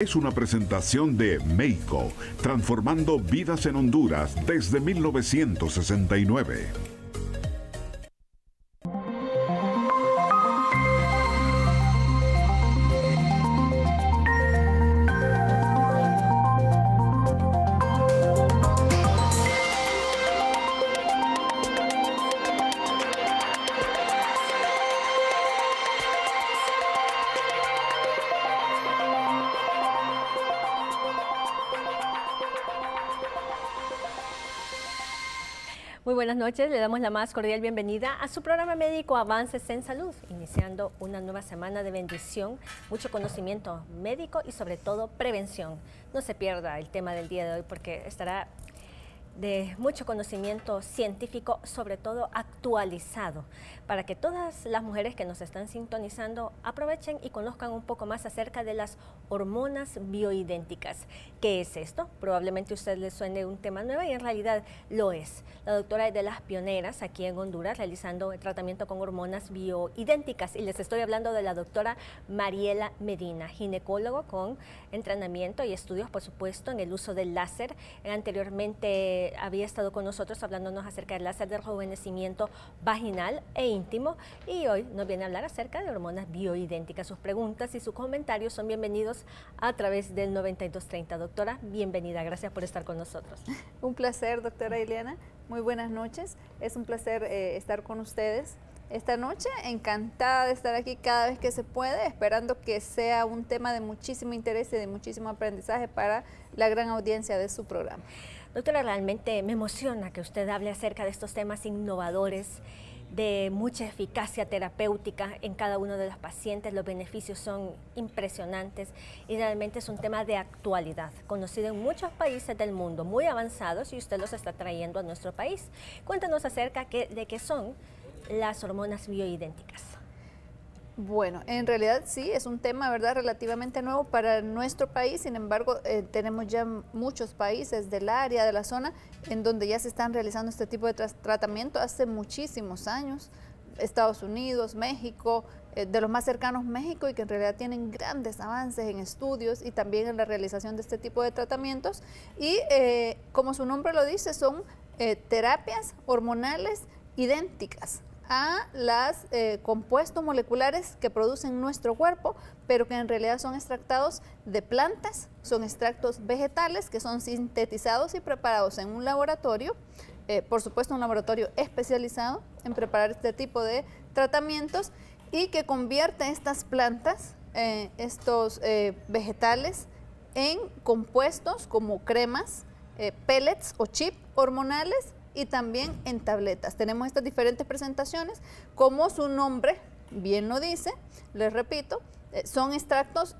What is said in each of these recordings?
Es una presentación de Meiko, transformando vidas en Honduras desde 1969. Muy buenas noches, le damos la más cordial bienvenida a su programa médico Avances en Salud, iniciando una nueva semana de bendición, mucho conocimiento médico y sobre todo prevención. No se pierda el tema del día de hoy porque estará de mucho conocimiento científico, sobre todo actualizado, para que todas las mujeres que nos están sintonizando aprovechen y conozcan un poco más acerca de las hormonas bioidénticas. ¿Qué es esto? Probablemente a usted le suene un tema nuevo y en realidad lo es. La doctora es de las pioneras aquí en Honduras realizando el tratamiento con hormonas bioidénticas y les estoy hablando de la doctora Mariela Medina, ginecólogo con entrenamiento y estudios, por supuesto, en el uso del láser. Anteriormente había estado con nosotros hablándonos acerca del láser de rejuvenecimiento vaginal e íntimo y hoy nos viene a hablar acerca de hormonas bioidénticas. Sus preguntas y sus comentarios son bienvenidos a través del 9230. Doctora, bienvenida, gracias por estar con nosotros. Un placer, doctora Ileana, muy buenas noches, es un placer estar con ustedes esta noche, encantada de estar aquí cada vez que se puede, esperando que sea un tema de muchísimo interés y de muchísimo aprendizaje para la gran audiencia de su programa. Doctora, realmente me emociona que usted hable acerca de estos temas innovadores, de mucha eficacia terapéutica en cada uno de los pacientes. Los beneficios son impresionantes y realmente es un tema de actualidad, conocido en muchos países del mundo, muy avanzados, y usted los está trayendo a nuestro país. Cuéntanos acerca de qué son las hormonas bioidénticas. Bueno, en realidad sí, es un tema, ¿verdad?, relativamente nuevo para nuestro país. Sin embargo, tenemos ya muchos países del área, de la zona, en donde ya se están realizando este tipo de tratamiento hace muchísimos años. Estados Unidos, México, de los más cercanos México, y que en realidad tienen grandes avances en estudios y también en la realización de este tipo de tratamientos. Y como su nombre lo dice, son terapias hormonales idénticas a los compuestos moleculares que producen nuestro cuerpo, pero que en realidad son extractados de plantas, son extractos vegetales que son sintetizados y preparados en un laboratorio, por supuesto un laboratorio especializado en preparar este tipo de tratamientos, y que convierte estas plantas, estos vegetales, en compuestos como cremas, pellets o chips hormonales, y también en tabletas. Tenemos estas diferentes presentaciones, como su nombre bien lo dice, les repito, son extractos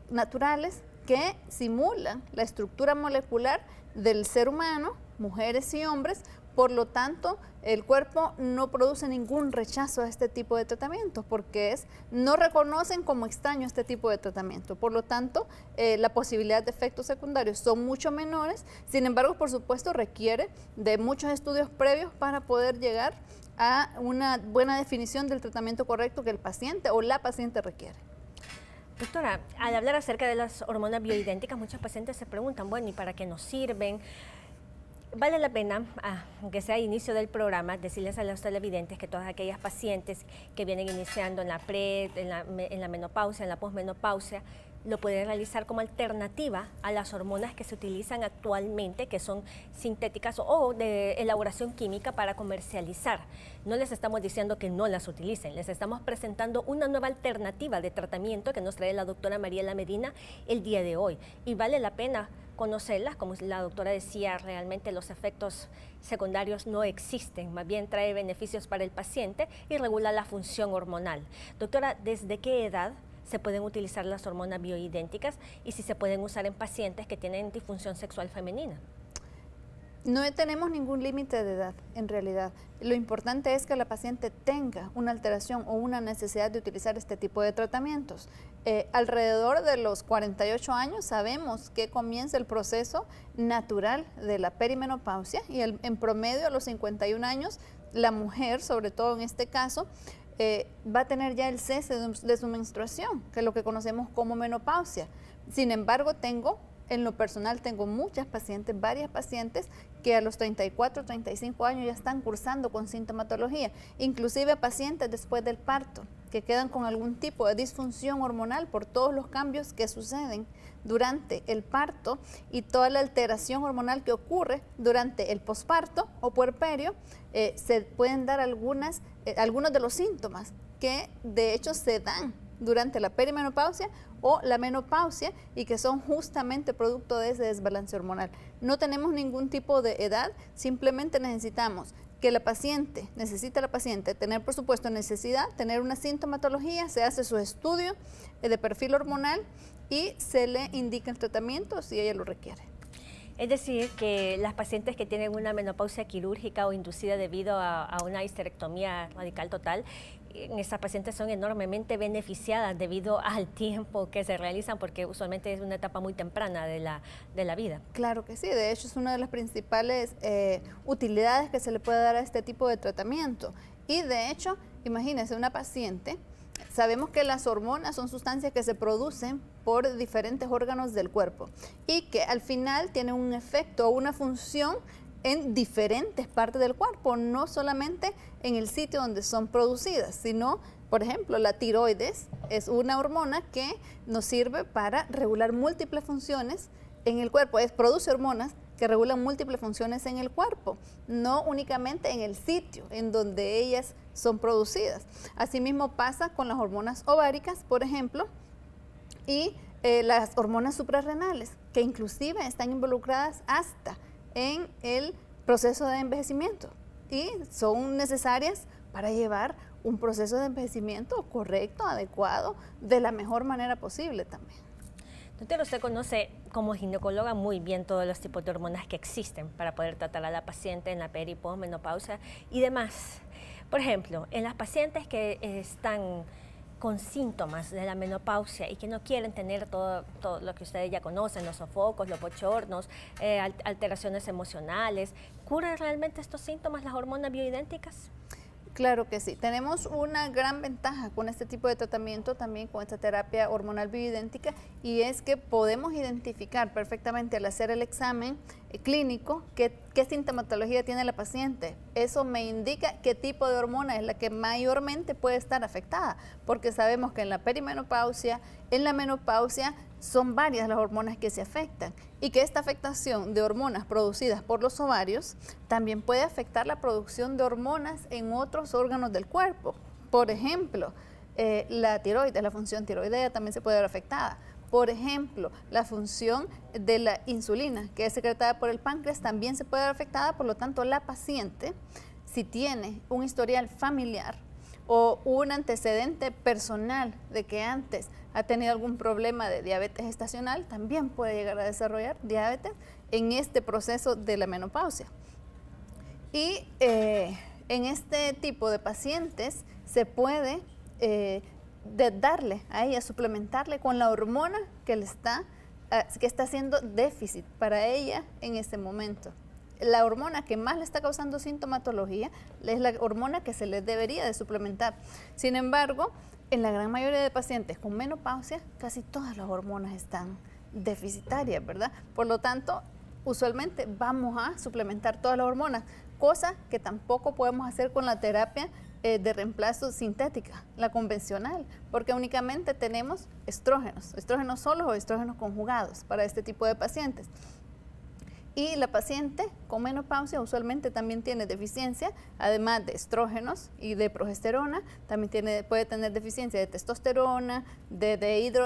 naturales que simulan la estructura molecular del ser humano, mujeres y hombres. Por lo tanto, el cuerpo no produce ningún rechazo a este tipo de tratamiento porque no reconocen como extraño este tipo de tratamiento. Por lo tanto, la posibilidad de efectos secundarios son mucho menores. Sin embargo, por supuesto, requiere de muchos estudios previos para poder llegar a una buena definición del tratamiento correcto que el paciente o la paciente requiere. Doctora, al hablar acerca de las hormonas bioidénticas, muchos pacientes se preguntan, bueno, ¿y para qué nos sirven? Vale la pena, aunque sea inicio del programa, decirles a los televidentes que todas aquellas pacientes que vienen iniciando en la menopausia, en la posmenopausia, lo pueden realizar como alternativa a las hormonas que se utilizan actualmente, que son sintéticas o de elaboración química para comercializar. No les estamos diciendo que no las utilicen, les estamos presentando una nueva alternativa de tratamiento que nos trae la doctora Mariela Medina el día de hoy. Y vale la pena conocerlas, como la doctora decía, realmente los efectos secundarios no existen, más bien trae beneficios para el paciente y regula la función hormonal. Doctora, ¿desde qué edad se pueden utilizar las hormonas bioidénticas y si se pueden usar en pacientes que tienen disfunción sexual femenina? No tenemos ningún límite de edad, en realidad. Lo importante es que la paciente tenga una alteración o una necesidad de utilizar este tipo de tratamientos. Alrededor de los 48 años sabemos que comienza el proceso natural de la perimenopausia y en promedio a los 51 años la mujer, sobre todo en este caso, va a tener ya el cese de su menstruación, que es lo que conocemos como menopausia. Sin embargo, en lo personal, tengo muchas pacientes, varias pacientes que a los 34, 35 años ya están cursando con sintomatología, inclusive pacientes después del parto, que quedan con algún tipo de disfunción hormonal por todos los cambios que suceden durante el parto y toda la alteración hormonal que ocurre durante el posparto o puerperio. Se pueden dar algunos de los síntomas que de hecho se dan durante la perimenopausia o la menopausia y que son justamente producto de ese desbalance hormonal. No tenemos ningún tipo de edad, simplemente necesitamos que la paciente tener, por supuesto, tener una sintomatología, se hace su estudio de perfil hormonal y se le indica el tratamiento si ella lo requiere. Es decir, que las pacientes que tienen una menopausia quirúrgica o inducida debido a una histerectomía radical total, esas pacientes son enormemente beneficiadas debido al tiempo que se realizan, porque usualmente es una etapa muy temprana de la vida. Claro que sí, de hecho es una de las principales utilidades que se le puede dar a este tipo de tratamiento. Y de hecho, imagínense una paciente, sabemos que las hormonas son sustancias que se producen por diferentes órganos del cuerpo y que al final tienen un efecto o una función en diferentes partes del cuerpo, no solamente en el sitio donde son producidas, sino, por ejemplo, la tiroides es una hormona que nos sirve para regular múltiples funciones en el cuerpo, produce hormonas que regulan múltiples funciones en el cuerpo, no únicamente en el sitio en donde ellas son producidas. Asimismo pasa con las hormonas ováricas, por ejemplo, y las hormonas suprarrenales, que inclusive están involucradas hasta en el proceso de envejecimiento y son necesarias para llevar un proceso de envejecimiento correcto, adecuado, de la mejor manera posible también. Doctora, usted conoce como ginecóloga muy bien todos los tipos de hormonas que existen para poder tratar a la paciente en la peri, posmenopausia y demás. Por ejemplo, en las pacientes que están con síntomas de la menopausia y que no quieren tener todo lo que ustedes ya conocen, los sofocos, los bochornos, alteraciones emocionales, ¿curan realmente estos síntomas las hormonas bioidénticas? Claro que sí. Tenemos una gran ventaja con este tipo de tratamiento, también con esta terapia hormonal bioidéntica, y es que podemos identificar perfectamente al hacer el examen clínico qué sintomatología tiene la paciente. Eso me indica qué tipo de hormona es la que mayormente puede estar afectada, porque sabemos que en la perimenopausia, en la menopausia, son varias las hormonas que se afectan y que esta afectación de hormonas producidas por los ovarios también puede afectar la producción de hormonas en otros órganos del cuerpo. Por ejemplo, la tiroides, la función tiroidea también se puede ver afectada. Por ejemplo, la función de la insulina, que es secretada por el páncreas, también se puede ver afectada. Por lo tanto, la paciente, si tiene un historial familiar o un antecedente personal de que antes ha tenido algún problema de diabetes gestacional, también puede llegar a desarrollar diabetes en este proceso de la menopausia. Y en este tipo de pacientes se puede darle a ella, suplementarle con la hormona que está haciendo déficit para ella en este momento. La hormona que más le está causando sintomatología es la hormona que se le debería de suplementar. Sin embargo, en la gran mayoría de pacientes con menopausia, casi todas las hormonas están deficitarias, ¿verdad? Por lo tanto, usualmente vamos a suplementar todas las hormonas, cosa que tampoco podemos hacer con la terapia de reemplazo sintética, la convencional, porque únicamente tenemos estrógenos solos o estrógenos conjugados para este tipo de pacientes. Y la paciente con menopausia usualmente también tiene deficiencia, además de estrógenos y de progesterona, también puede tener deficiencia de testosterona, de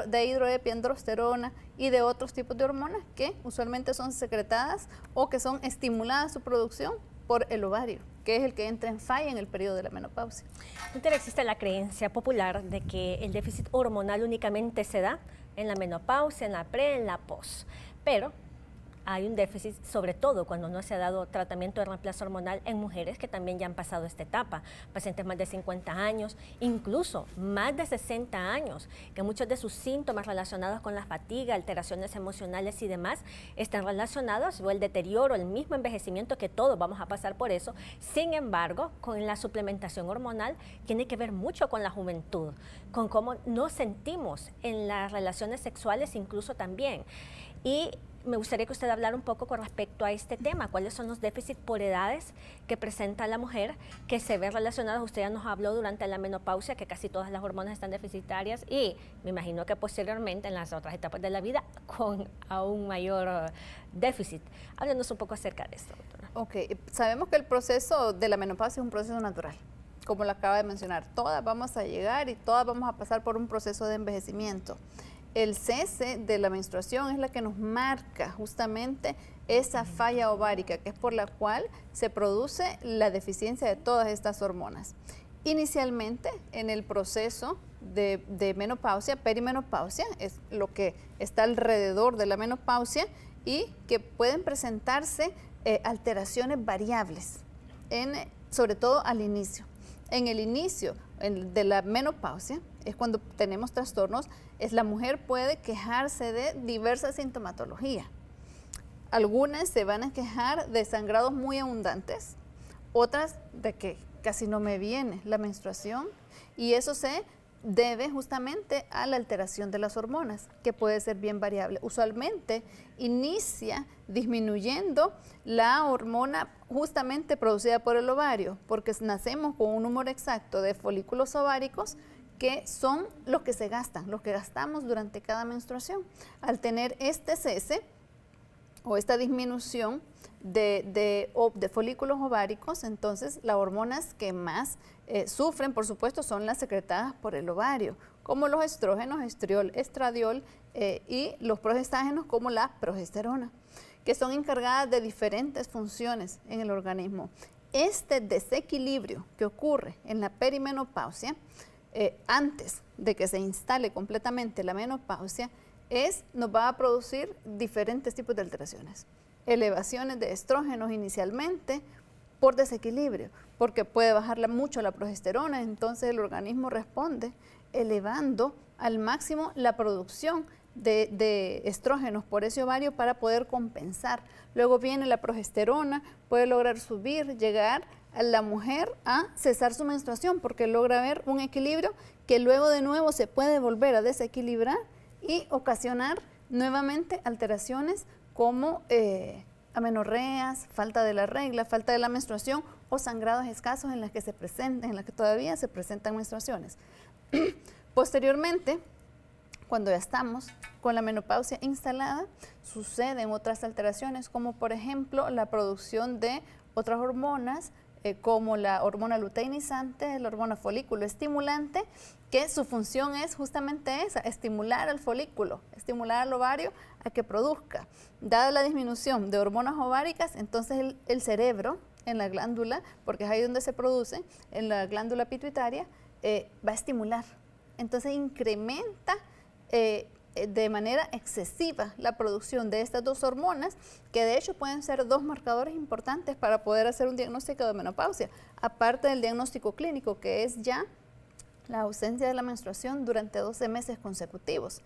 dihidroepiandrosterona y de otros tipos de hormonas que usualmente son secretadas o que son estimuladas su producción por el ovario, que es el que entra en falla en el periodo de la menopausia. Doctora, existe la creencia popular de que el déficit hormonal únicamente se da en la menopausia, en la pre, en la pos, pero hay un déficit, sobre todo cuando no se ha dado tratamiento de reemplazo hormonal en mujeres que también ya han pasado esta etapa, pacientes más de 50 años, incluso más de 60 años, que muchos de sus síntomas relacionados con la fatiga, alteraciones emocionales y demás están relacionados o el deterioro, el mismo envejecimiento, que todos vamos a pasar por eso. Sin embargo, con la suplementación hormonal tiene que ver mucho con la juventud, con cómo nos sentimos en las relaciones sexuales incluso también. Y me gustaría que usted hablara un poco con respecto a este tema, cuáles son los déficits por edades que presenta la mujer, que se ven relacionados. Usted ya nos habló durante la menopausia que casi todas las hormonas están deficitarias y me imagino que posteriormente en las otras etapas de la vida con aún mayor déficit. Háblenos un poco acerca de esto, doctora. Ok, sabemos que el proceso de la menopausia es un proceso natural, como lo acaba de mencionar. Todas vamos a llegar y todas vamos a pasar por un proceso de envejecimiento. El cese de la menstruación es la que nos marca justamente esa falla ovárica, que es por la cual se produce la deficiencia de todas estas hormonas. Inicialmente, en el proceso de menopausia, perimenopausia, es lo que está alrededor de la menopausia y que pueden presentarse alteraciones variables, sobre todo al inicio. En el inicio de la menopausia es cuando tenemos trastornos, la mujer puede quejarse de diversas sintomatologías. Algunas se van a quejar de sangrados muy abundantes, otras de que casi no me viene la menstruación, y eso se debe justamente a la alteración de las hormonas, que puede ser bien variable. Usualmente inicia disminuyendo la hormona justamente producida por el ovario, porque nacemos con un número exacto de folículos ováricos que son los que se gastan, los que gastamos durante cada menstruación. Al tener este cese o esta disminución de folículos ováricos, entonces las hormonas que más sufren, por supuesto, son las secretadas por el ovario, como los estrógenos, estriol, estradiol y los progestágenos como la progesterona, que son encargadas de diferentes funciones en el organismo. Este desequilibrio que ocurre en la perimenopausia, antes de que se instale completamente la menopausia, nos va a producir diferentes tipos de alteraciones. Elevaciones de estrógenos inicialmente por desequilibrio, porque puede bajar mucho la progesterona, entonces el organismo responde elevando al máximo la producción de estrógenos por ese ovario para poder compensar. Luego viene la progesterona, puede lograr subir, llegar a la mujer a cesar su menstruación, porque logra ver un equilibrio que luego de nuevo se puede volver a desequilibrar y ocasionar nuevamente alteraciones como amenorreas, falta de la regla, falta de la menstruación o sangrados escasos en las que todavía se presentan menstruaciones. Posteriormente, cuando ya estamos con la menopausia instalada, suceden otras alteraciones, como por ejemplo la producción de otras hormonas, como la hormona luteinizante, la hormona folículo estimulante, que su función es justamente esa, estimular al folículo, estimular al ovario a que produzca. Dada la disminución de hormonas ováricas, entonces el cerebro en la glándula, porque es ahí donde se produce, en la glándula pituitaria, va a estimular. Entonces incrementa de manera excesiva la producción de estas dos hormonas, que de hecho pueden ser dos marcadores importantes para poder hacer un diagnóstico de menopausia, aparte del diagnóstico clínico, que es ya la ausencia de la menstruación durante 12 meses consecutivos.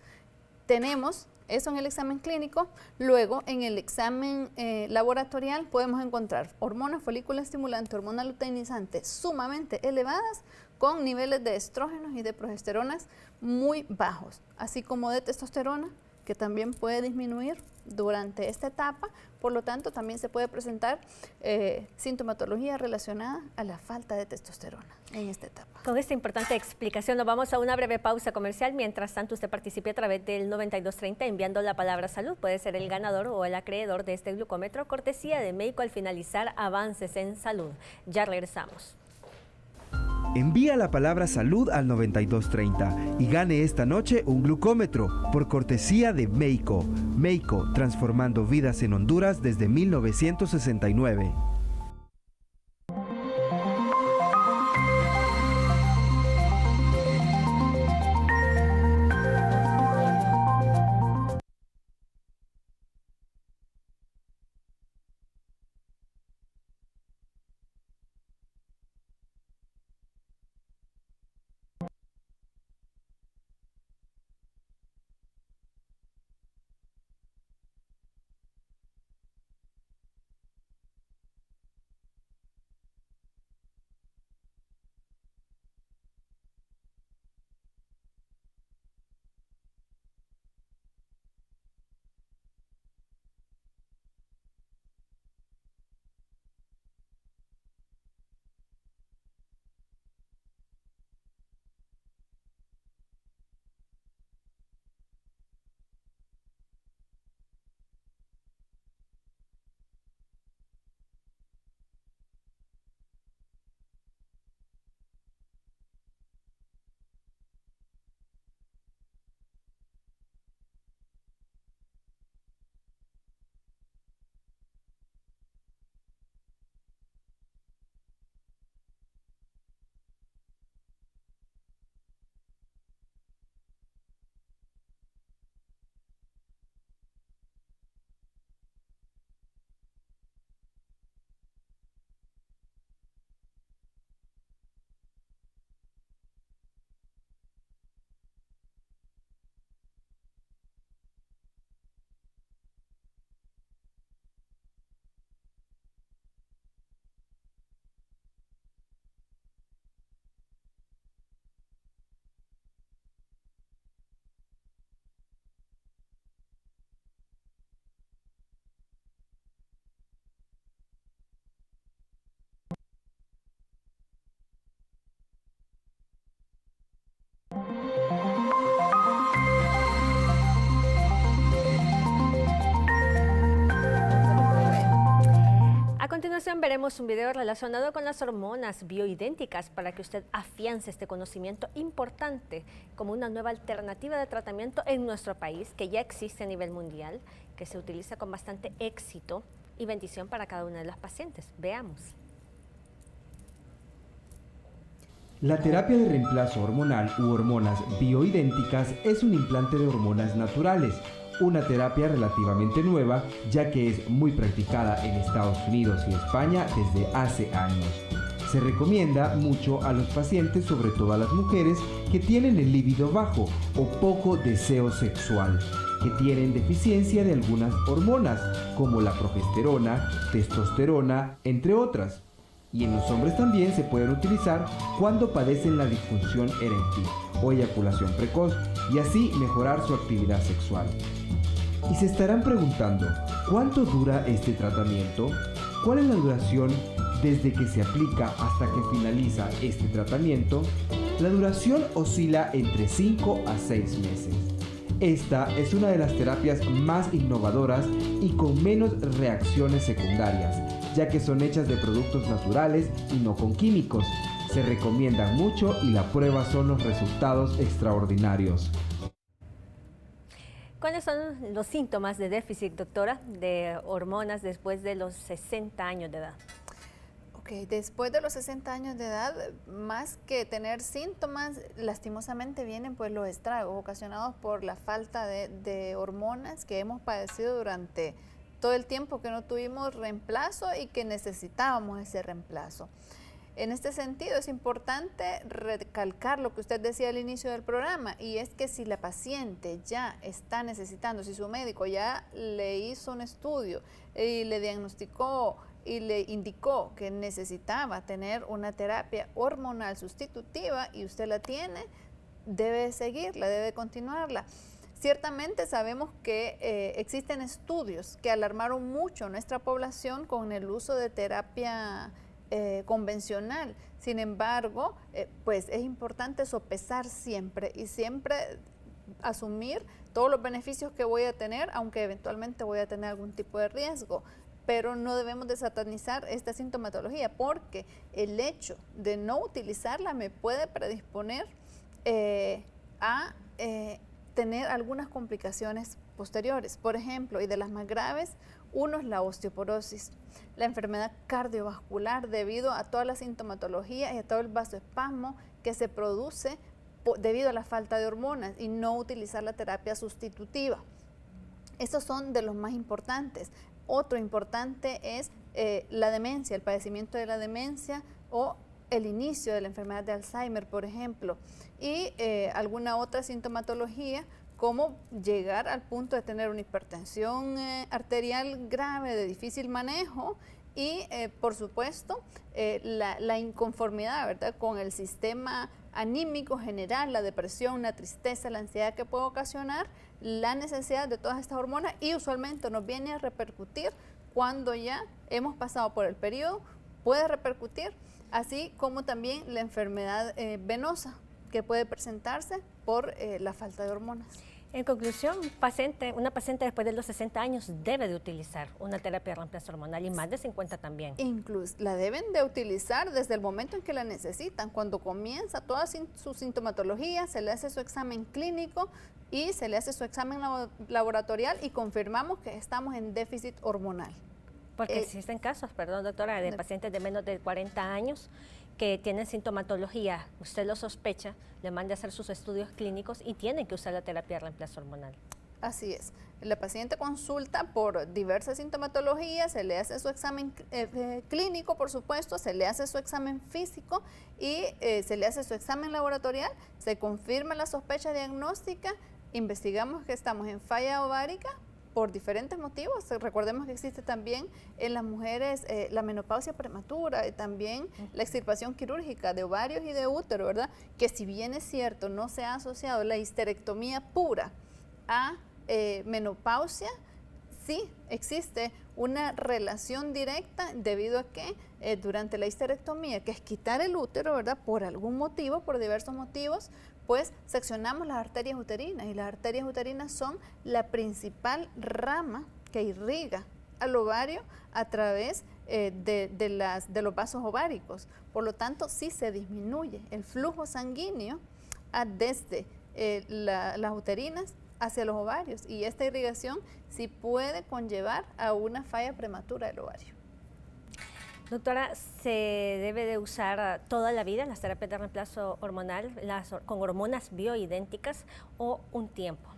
Tenemos eso en el examen clínico. Luego en el examen laboratorial podemos encontrar hormonas folículo estimulante, hormona luteinizante sumamente elevadas, con niveles de estrógenos y de progesteronas muy bajos, así como de testosterona, que también puede disminuir durante esta etapa. Por lo tanto, también se puede presentar sintomatología relacionada a la falta de testosterona en esta etapa. Con esta importante explicación nos vamos a una breve pausa comercial. Mientras tanto, usted participe a través del 9230 enviando la palabra salud. Puede ser el ganador o el acreedor de este glucómetro, cortesía de Médico al finalizar Avances en Salud. Ya regresamos. Envía la palabra salud al 9230 y gane esta noche un glucómetro por cortesía de Médico. Médico, transformando vidas en Honduras desde 1969. continuación veremos un video relacionado con las hormonas bioidénticas para que usted afiance este conocimiento importante como una nueva alternativa de tratamiento en nuestro país que ya existe a nivel mundial, que se utiliza con bastante éxito y bendición para cada una de las pacientes. Veamos. La terapia de reemplazo hormonal u hormonas bioidénticas es un implante de hormonas naturales, una terapia relativamente nueva ya que es muy practicada en Estados Unidos y España desde hace años. Se recomienda mucho a los pacientes, sobre todo a las mujeres que tienen el líbido bajo o poco deseo sexual, que tienen deficiencia de algunas hormonas como la progesterona, testosterona, entre otras. Y en los hombres también se pueden utilizar cuando padecen la disfunción eréctil o eyaculación precoz y así mejorar su actividad sexual. Y se estarán preguntando, ¿cuánto dura este tratamiento? ¿Cuál es la duración desde que se aplica hasta que finaliza este tratamiento? La duración oscila entre 5 a 6 meses. Esta es una de las terapias más innovadoras y con menos reacciones secundarias, ya que son hechas de productos naturales y no con químicos. Se recomiendan mucho y la prueba son los resultados extraordinarios. ¿Cuáles son los síntomas de déficit, doctora, de hormonas después de los 60 años de edad? Ok, después de los 60 años de edad, más que tener síntomas, lastimosamente vienen pues los estragos ocasionados por la falta de hormonas que hemos padecido durante todo el tiempo que no tuvimos reemplazo y que necesitábamos ese reemplazo. En este sentido es importante recalcar lo que usted decía al inicio del programa, y es que si la paciente ya está necesitando, si su médico ya le hizo un estudio y le diagnosticó y le indicó que necesitaba tener una terapia hormonal sustitutiva y usted la tiene, debe seguirla, debe continuarla. Ciertamente sabemos que existen estudios que alarmaron mucho a nuestra población con el uso de terapia convencional. Sin embargo, pues es importante sopesar siempre y siempre asumir todos los beneficios que voy a tener, aunque eventualmente voy a tener algún tipo de riesgo. Pero no debemos de satanizar esta sintomatología porque el hecho de no utilizarla me puede predisponer a tener algunas complicaciones posteriores. Por ejemplo, y de las más graves, uno es la osteoporosis, la enfermedad cardiovascular debido a toda la sintomatología y a todo el vasoespasmo que se produce debido a la falta de hormonas y no utilizar la terapia sustitutiva. Estos son de los más importantes. Otro importante es la demencia, el padecimiento de la demencia o el inicio de la enfermedad de Alzheimer, por ejemplo, y alguna otra sintomatología como llegar al punto de tener una hipertensión arterial grave de difícil manejo y, por supuesto, la inconformidad, ¿verdad?, con el sistema anímico general, la depresión, la tristeza, la ansiedad que puede ocasionar la necesidad de todas estas hormonas y usualmente nos viene a repercutir cuando ya hemos pasado por el periodo, puede repercutir, así como también la enfermedad venosa que puede presentarse por la falta de hormonas. En conclusión, una paciente después de los 60 años debe de utilizar una terapia de reemplazo hormonal y más de 50 también. Incluso la deben de utilizar desde el momento en que la necesitan. Cuando comienza toda su sintomatología, se le hace su examen clínico y se le hace su examen laboratorial y confirmamos que estamos en déficit hormonal. Porque existen casos, perdón doctora, de pacientes de menos de 40 años que tienen sintomatología, usted lo sospecha, le manda a hacer sus estudios clínicos y tienen que usar la terapia de reemplazo hormonal. Así es. La paciente consulta por diversas sintomatologías, se le hace su examen clínico, por supuesto, se le hace su examen físico y se le hace su examen laboratorial, se confirma la sospecha diagnóstica, investigamos que estamos en falla ovárica por diferentes motivos. Recordemos que existe también en las mujeres la menopausia prematura y también la extirpación quirúrgica de ovarios y de útero, ¿verdad? Que si bien es cierto, no se ha asociado la histerectomía pura a menopausia, sí existe una relación directa debido a que durante la histerectomía, que es quitar el útero, ¿verdad? Por algún motivo, por diversos motivos, pues seccionamos las arterias uterinas y las arterias uterinas son la principal rama que irriga al ovario a través de los vasos ováricos. Por lo tanto, sí se disminuye el flujo sanguíneo desde las uterinas hacia los ovarios, y esta irrigación sí puede conllevar a una falla prematura del ovario. Doctora, ¿se debe de usar toda la vida las terapias de reemplazo hormonal con hormonas bioidénticas o un tiempo?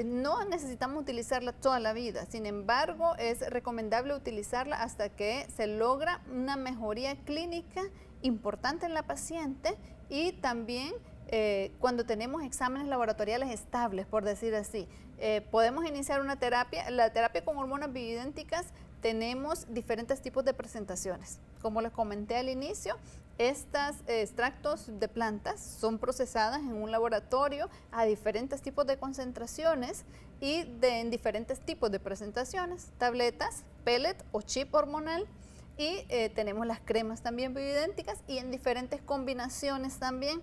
No necesitamos utilizarla toda la vida, sin embargo es recomendable utilizarla hasta que se logra una mejoría clínica importante en la paciente, y también cuando tenemos exámenes laboratoriales estables, por decir así. Podemos iniciar una terapia. La terapia con hormonas bioidénticas, tenemos diferentes tipos de presentaciones. Como les comenté al inicio, estos extractos de plantas son procesadas en un laboratorio a diferentes tipos de concentraciones y en diferentes tipos de presentaciones: tabletas, pellet o chip hormonal, y tenemos las cremas también bioidénticas, y en diferentes combinaciones también: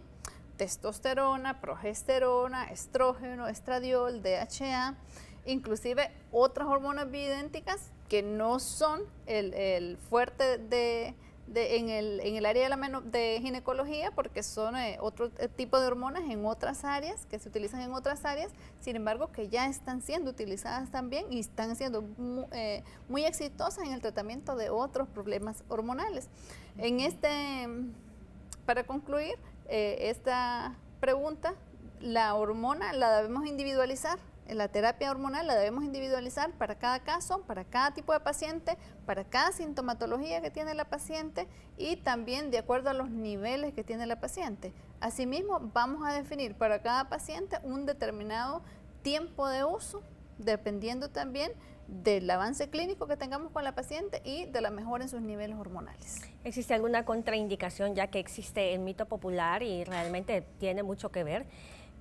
testosterona, progesterona, estrógeno, estradiol, DHA, inclusive otras hormonas bioidénticas que no son el fuerte en el área de ginecología, porque son otro tipo de hormonas en otras áreas, que se utilizan en otras áreas, sin embargo que ya están siendo utilizadas también y están siendo muy exitosas en el tratamiento de otros problemas hormonales. Para concluir esta pregunta, la hormona la debemos individualizar. La terapia hormonal la debemos individualizar para cada caso, para cada tipo de paciente, para cada sintomatología que tiene la paciente, y también de acuerdo a los niveles que tiene la paciente. Asimismo, vamos a definir para cada paciente un determinado tiempo de uso, dependiendo también del avance clínico que tengamos con la paciente y de la mejora en sus niveles hormonales. ¿Existe alguna contraindicación, ya que existe el mito popular y realmente tiene mucho que ver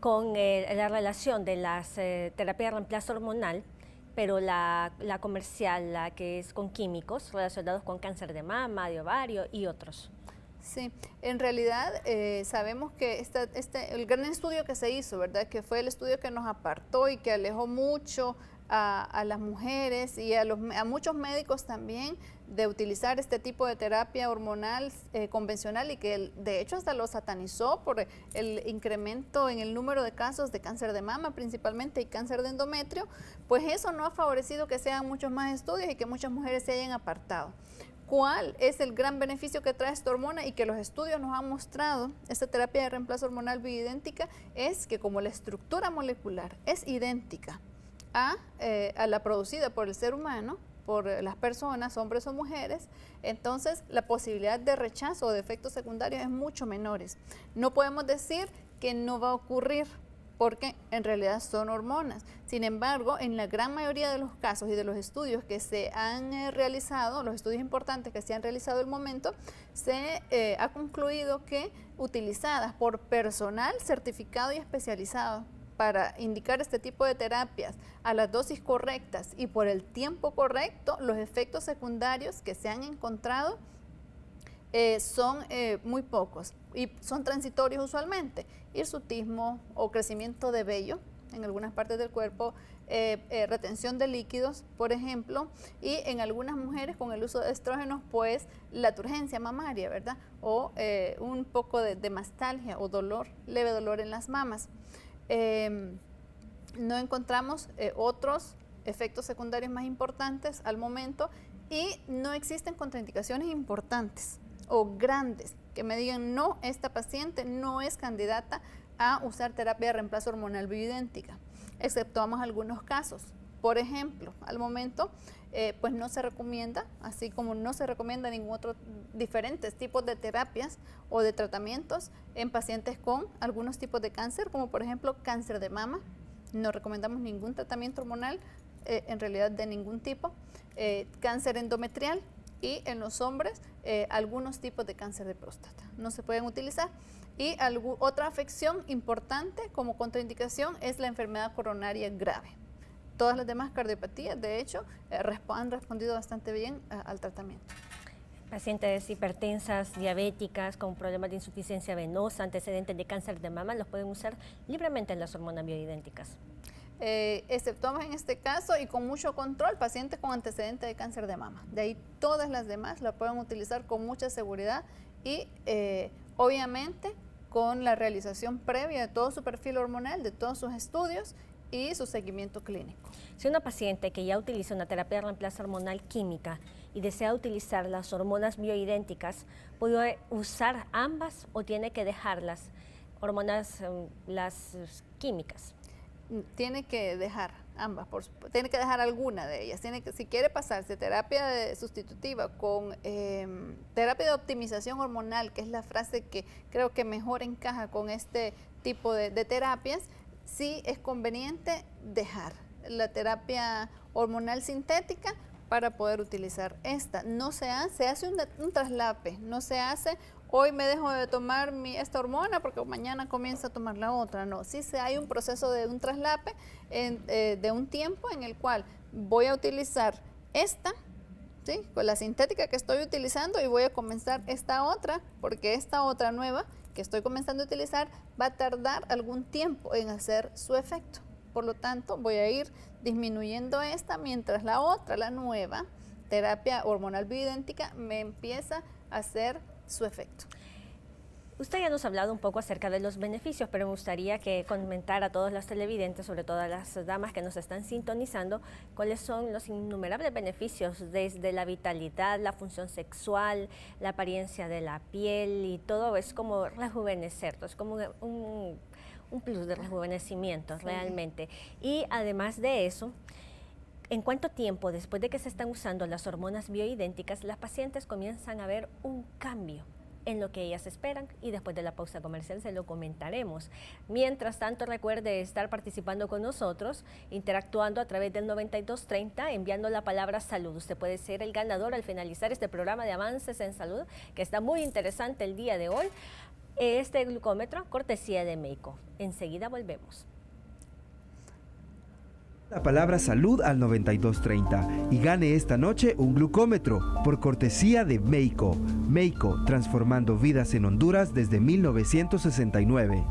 con la relación de las terapias de reemplazo hormonal, pero la comercial, la que es con químicos relacionados con cáncer de mama, de ovario y otros? Sí, en realidad sabemos que el gran estudio que se hizo, ¿verdad?, que fue el estudio que nos apartó y que alejó mucho a las mujeres y a muchos médicos también de utilizar este tipo de terapia hormonal convencional, y que de hecho hasta lo satanizó por el incremento en el número de casos de cáncer de mama principalmente y cáncer de endometrio. Pues eso no ha favorecido que se hagan muchos más estudios y que muchas mujeres se hayan apartado. ¿Cuál es el gran beneficio que trae esta hormona y que los estudios nos han mostrado? Esta terapia de reemplazo hormonal bioidéntica es que, como la estructura molecular es idéntica a la producida por el ser humano, por las personas, hombres o mujeres, entonces la posibilidad de rechazo o de efectos secundarios es mucho menores. No podemos decir que no va a ocurrir, porque en realidad son hormonas. Sin embargo, en la gran mayoría de los casos y de los estudios que se han realizado, los estudios importantes que se han realizado al momento, se ha concluido que, utilizadas por personal certificado y especializado para indicar este tipo de terapias a las dosis correctas y por el tiempo correcto, los efectos secundarios que se han encontrado son muy pocos y son transitorios usualmente: hirsutismo o crecimiento de vello en algunas partes del cuerpo, retención de líquidos, por ejemplo, y en algunas mujeres con el uso de estrógenos, pues la turgencia mamaria, ¿verdad? O un poco de mastalgia o dolor, leve dolor en las mamas. No encontramos otros efectos secundarios más importantes al momento, y no existen contraindicaciones importantes o grandes que me digan: no, esta paciente no es candidata a usar terapia de reemplazo hormonal bioidéntica, exceptuamos algunos casos. Por ejemplo, al momento pues no se recomienda, así como no se recomienda ningún otro diferentes tipos de terapias o de tratamientos en pacientes con algunos tipos de cáncer, como por ejemplo cáncer de mama. No recomendamos ningún tratamiento hormonal, en realidad de ningún tipo, cáncer endometrial, y en los hombres algunos tipos de cáncer de próstata no se pueden utilizar. Y otra afección importante como contraindicación es la enfermedad coronaria grave. Todas las demás cardiopatías, de hecho, han respondido bastante bien al tratamiento. Pacientes hipertensas, diabéticas, con problemas de insuficiencia venosa, antecedentes de cáncer de mama, los pueden usar libremente las hormonas bioidénticas. exceptuamos en este caso y con mucho control, pacientes con antecedente de cáncer de mama. De ahí todas las demás la pueden utilizar con mucha seguridad y obviamente con la realización previa de todo su perfil hormonal, de todos sus estudios y su seguimiento clínico. Si una paciente que ya utiliza una terapia de reemplazo hormonal química y desea utilizar las hormonas bioidénticas, ¿puede usar ambas o tiene que dejar las hormonas, las químicas? Tiene que dejar ambas, tiene que dejar alguna de ellas. Si quiere pasarse terapia sustitutiva con terapia de optimización hormonal, que es la frase que creo que mejor encaja con este tipo de terapias, sí es conveniente dejar la terapia hormonal sintética para poder utilizar esta. No se hace un traslape, no se hace hoy me dejo de tomar esta hormona porque mañana comienza a tomar la otra. No, sí hay un proceso de un traslape de un tiempo en el cual voy a utilizar esta, ¿sí?, con la sintética que estoy utilizando, y voy a comenzar esta otra, porque esta otra nueva que estoy comenzando a utilizar va a tardar algún tiempo en hacer su efecto. Por lo tanto, voy a ir disminuyendo esta mientras la otra, la nueva terapia hormonal bioidéntica, me empieza a hacer su efecto. Usted ya nos ha hablado un poco acerca de los beneficios, pero me gustaría que comentara a todos los televidentes, sobre todo a las damas que nos están sintonizando, cuáles son los innumerables beneficios desde la vitalidad, la función sexual, la apariencia de la piel, y todo es como rejuvenecer, es como un plus de rejuvenecimiento, sí, realmente. Y además de eso, ¿en cuánto tiempo después de que se están usando las hormonas bioidénticas, las pacientes comienzan a ver un cambio en lo que ellas esperan? Y después de la pausa comercial se lo comentaremos. Mientras tanto, recuerde estar participando con nosotros, interactuando a través del 9230, enviando la palabra salud. Usted puede ser el ganador al finalizar este programa de Avances en Salud, que está muy interesante el día de hoy. Este glucómetro, cortesía de Meico. Enseguida volvemos. La palabra salud al 9230 y gane esta noche un glucómetro por cortesía de Meico. Meico, transformando vidas en Honduras desde 1969.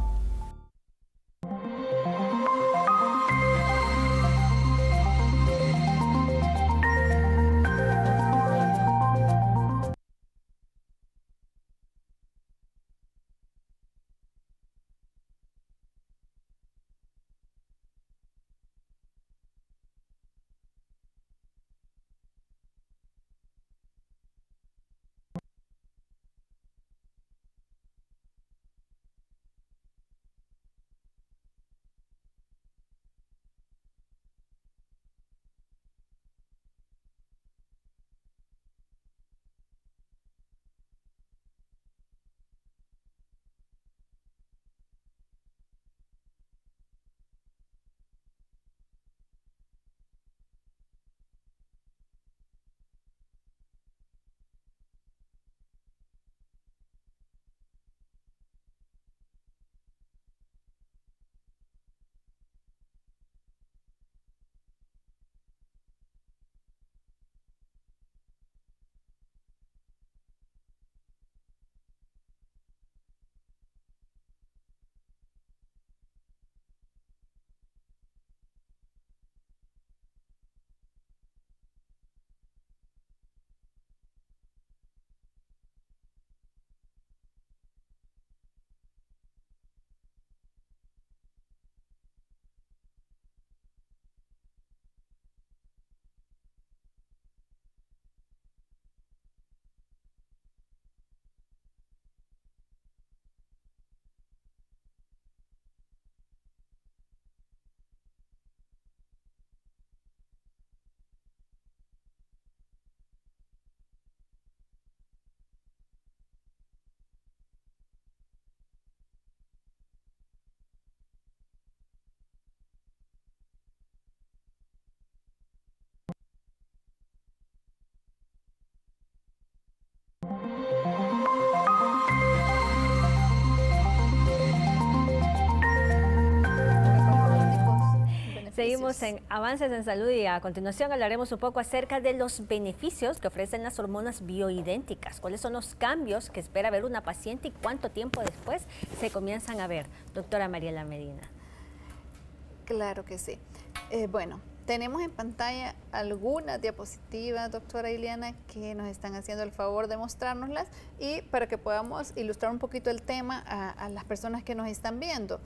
Seguimos en Avances en Salud y a continuación hablaremos un poco acerca de los beneficios que ofrecen las hormonas bioidénticas. ¿Cuáles son los cambios que espera ver una paciente y cuánto tiempo después se comienzan a ver? Doctora Mariela Medina. Claro que sí. Bueno, tenemos en pantalla algunas diapositivas, doctora Ileana, que nos están haciendo el favor de mostrárnoslas y para que podamos ilustrar un poquito el tema a las personas que nos están viendo.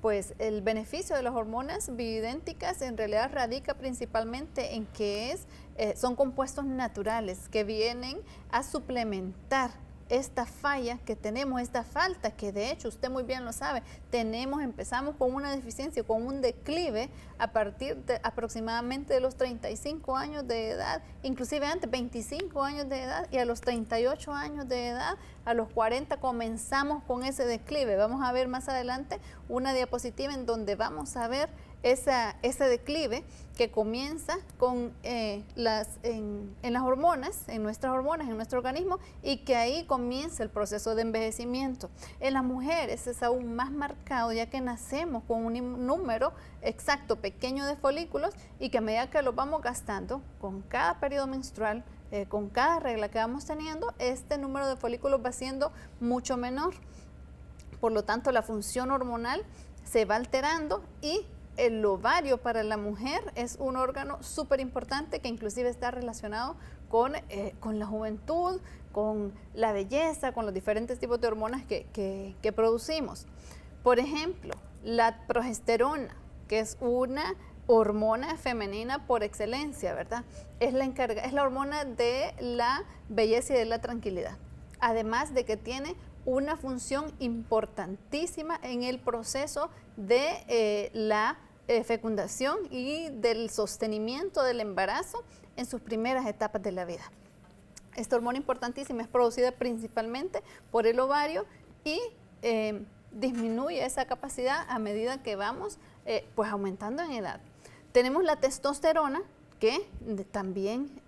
Pues el beneficio de las hormonas bioidénticas en realidad radica principalmente en que son compuestos naturales que vienen a suplementar esta falla que tenemos, esta falta que de hecho usted muy bien lo sabe, empezamos con una deficiencia, con un declive a partir de aproximadamente de los 35 años de edad, inclusive antes 25 años de edad y a los 38 años de edad, a los 40 comenzamos con ese declive. Vamos a ver más adelante una diapositiva en donde vamos a ver ese declive que comienza con en las hormonas, en nuestras hormonas, en nuestro organismo, y que ahí comienza el proceso de envejecimiento. En las mujeres es aún más marcado, ya que nacemos con un número exacto, pequeño de folículos, y que a medida que los vamos gastando, con cada periodo menstrual, con cada regla que vamos teniendo, este número de folículos va siendo mucho menor. Por lo tanto, la función hormonal se va alterando y el ovario para la mujer es un órgano súper importante que inclusive está relacionado con la juventud, con la belleza, con los diferentes tipos de hormonas que producimos. Por ejemplo, la progesterona, que es una hormona femenina por excelencia, ¿verdad? Es la hormona de la belleza y de la tranquilidad. Además de que tiene una función importantísima en el proceso de la fecundación y del sostenimiento del embarazo en sus primeras etapas de la vida. Esta hormona importantísima es producida principalmente por el ovario y disminuye esa capacidad a medida que vamos pues aumentando en edad. Tenemos la testosterona, que también